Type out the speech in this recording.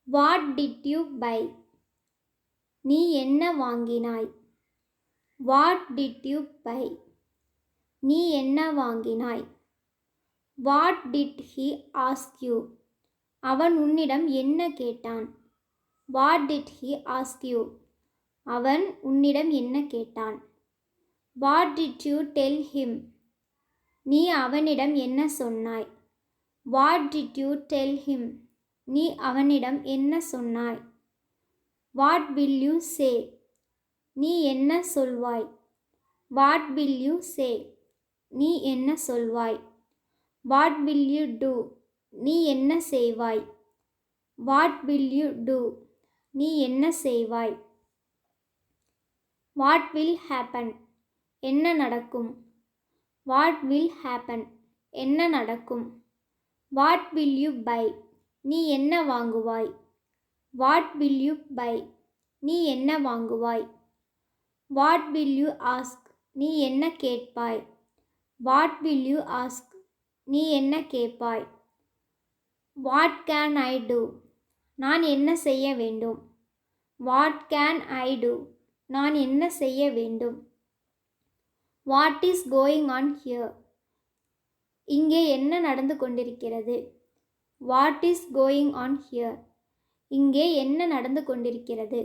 What did you buy? நீ என்ன வாங்கினாய்? What did you buy? நீ என்ன வாங்கினாய்? What did he ask you? அவன் உன்னிடம் என்ன கேட்டான்? What did he ask you? அவன் உன்னிடம் என்ன கேட்டான்? What did you tell him? நீ அவனிடம் என்ன சொன்னாய்? What did you tell him? நீ அவனிடம் என்ன சொன்னாய்? What will you say? நீ என்ன சொல்வாய்? What will you say? நீ என்ன சொல்வாய்? What will you do? நீ என்ன செய்வாய்? What will you do? நீ என்ன செய்வாய்? What will happen? என்ன நடக்கும்? What will happen? என்ன நடக்கும்? What will you buy? நீ என்ன வாங்குவாய்? What will you buy? நீ என்ன வாங்குவாய்? What will you ask? நீ என்ன கேட்பாய்? What will you ask? நீ என்ன கேட்பாய்? What can I do? நான் என்ன செய்ய வேண்டும்? What can I do? நான் என்ன செய்ய வேண்டும்? What is going on here? இங்கே என்ன நடந்து கொண்டிருக்கிறது? What is going on here? இங்கே என்ன நடந்து கொண்டிருக்கிறது?